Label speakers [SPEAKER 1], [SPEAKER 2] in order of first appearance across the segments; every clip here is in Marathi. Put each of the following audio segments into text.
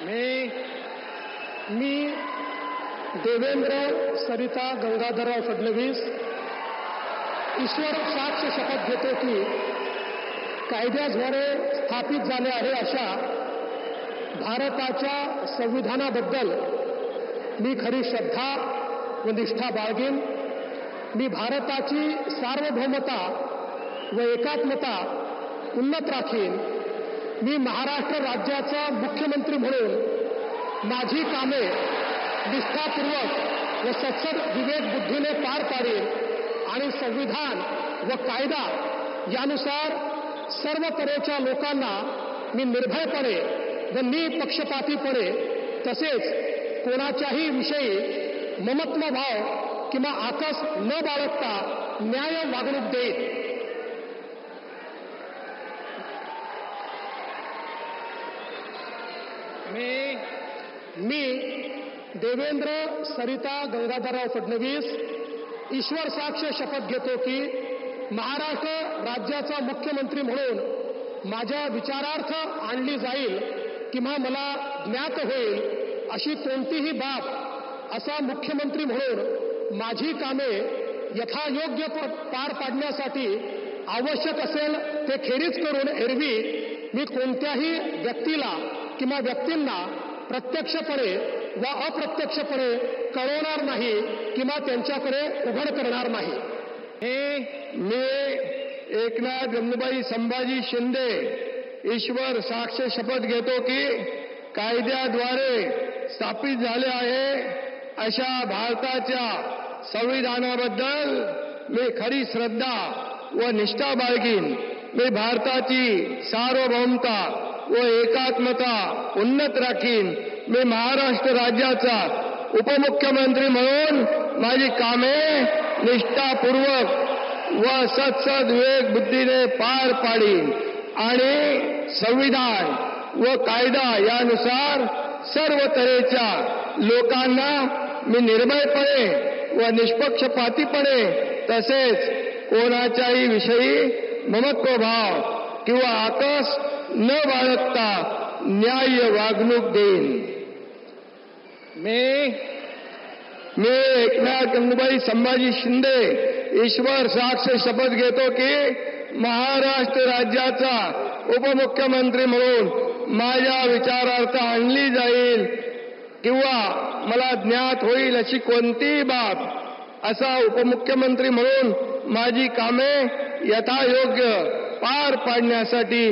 [SPEAKER 1] मी देवेंद्र सरिता गंगाधरराव फडणवीस ईश्वर साक्ष शपथ घेतो की कायद्याद्वारे स्थापित झाले आहे अशा भारताच्या संविधानाबद्दल मी खरी श्रद्धा व निष्ठा बाळगेन. मी भारताची सार्वभौमता व एकात्मता उन्नत राखीन. मी महाराष्ट्र राज्याचा मुख्यमंत्री म्हणून माझी कामे निष्ठापूर्वक व सत्सद विवेक बुद्धीने पार पाडेन आणि संविधान व कायदा यानुसार सर्व तऱ्हेच्या लोकांना मी निर्भयपणे व निपक्षपातीपणे तसेच कोणाच्याही विषयी ममत्व भाव किंवा आकस न बाळगता न्याय वागणूक देईन. मी देवेंद्र सरिता गंगाधरराव फडणवीस ईश्वर साक्ष शपथ घेतो की महाराष्ट्र राज्याचा मुख्यमंत्री म्हणून माझ्या विचारार्थ आणली जाईल किंवा मला ज्ञात होईल अशी कोणतीही बाब असा मुख्यमंत्री म्हणून माझी कामे यथायोग्य पार पाडण्यासाठी आवश्यक असेल ते खेरीज करून एरवी मी कोणत्याही व्यक्तीला किंवा व्यक्तींना प्रत्यक्षपणे व अप्रत्यक्षपणे कळवणार नाही किंवा त्यांच्याकडे उघड करणार नाही.
[SPEAKER 2] मी एकनाथ गंगूबाई संभाजी शिंदे ईश्वर साक्ष शपथ घेतो की कायद्याद्वारे स्थापित झाले आहे अशा भारताच्या संविधानाबद्दल मी खरी श्रद्धा व निष्ठा बाळगीन. मी भारताची सार्वभौमता व एकात्मता उन्नत राखीन. मी महाराष्ट्र राज्याचा उपमुख्यमंत्री म्हणून माझी कामे निष्ठापूर्वक व सत्सद विवेक बुद्धीने पार पाडीन आणि संविधान व कायदा यानुसार सर्व तऱ्हेच्या लोकांना मी निर्भयपणे व निष्पक्षपातीपणे तसेच कोणाच्याही विषयी ममत्वभाव किंवा आकस न बाळगता न्याय्य वागणूक देईन. मी एकनाथ गंगूबाई संभाजी शिंदे ईश्वर साक्ष शपथ घेतो की महाराष्ट्र राज्याचा उपमुख्यमंत्री म्हणून माझ्या विचारार्थ आणली जाईल किंवा मला ज्ञात होईल अशी कोणतीही बाब असा उपमुख्यमंत्री म्हणून माझी कामे यथायोग्य पार पाडण्यासाठी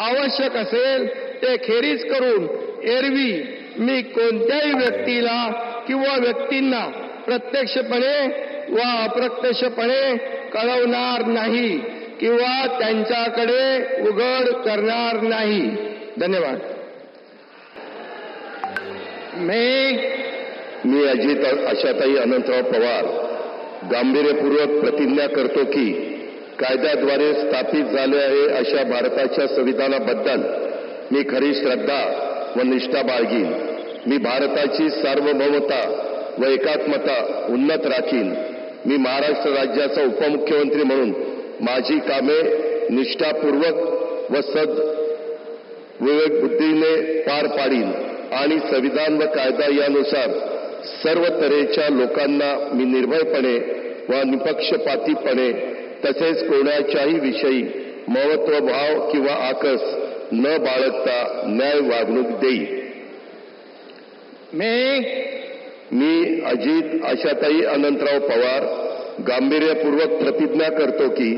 [SPEAKER 2] आवश्यक असेल ते खेरीज करून एरवी मी कोणत्याही व्यक्तीला किंवा व्यक्तींना प्रत्यक्षपणे व अप्रत्यक्षपणे कळवणार नाही किंवा त्यांच्याकडे उघड करणार नाही. धन्यवाद.
[SPEAKER 3] मी अजित आशाताई अनंतराव पवार गांभीर्यपूर्वक प्रतिज्ञा करतो की कायद्याद्वारे स्थापित झाले आहे अशा भारताच्या संविधानाबद्दल मी खरी श्रद्धा व निष्ठा बाळगीन. मी भारताची सार्वभौमता व एकात्मता उन्नत राखीन. मी महाराष्ट्र राज्याचा उपमुख्यमंत्री म्हणून माझी कामे निष्ठापूर्वक व सद विवेक बुद्धीने पार पाडीन आणि संविधान व कायदा यानुसार सर्व तऱ्हेच्या लोकांना मी निर्भयपणे व निपक्षपातीपणे तसेच कोणाच्याही विषयी ममत्वभाव किंवा आकस न बाळगता न्याय वागणूक देईन. मी अजित आशाताई अनंतराव पवार गांभीर्यपूर्वक प्रतिज्ञा करतो की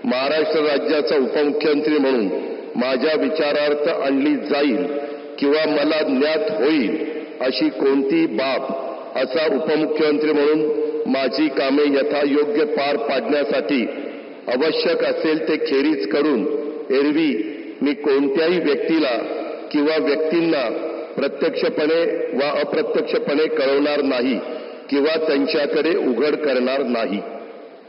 [SPEAKER 3] महाराष्ट्र राज्याचा उपमुख्यमंत्री म्हणून माझ्या विचारार्थ आणली जाईल किंवा मला ज्ञात होईल अशी कोणतीही बाब असा उपमुख्यमंत्री म्हणून माझी कामे यथायोग्य पार पाडण्यासाठी आवश्यक असेल ते खेरीज करून एरवी मी कोणत्याही व्यक्तीला किंवा व्यक्तींना प्रत्यक्षपणे व अप्रत्यक्षपणे कळवणार नाही किंवा त्यांच्याकडे उघड करणार नाही.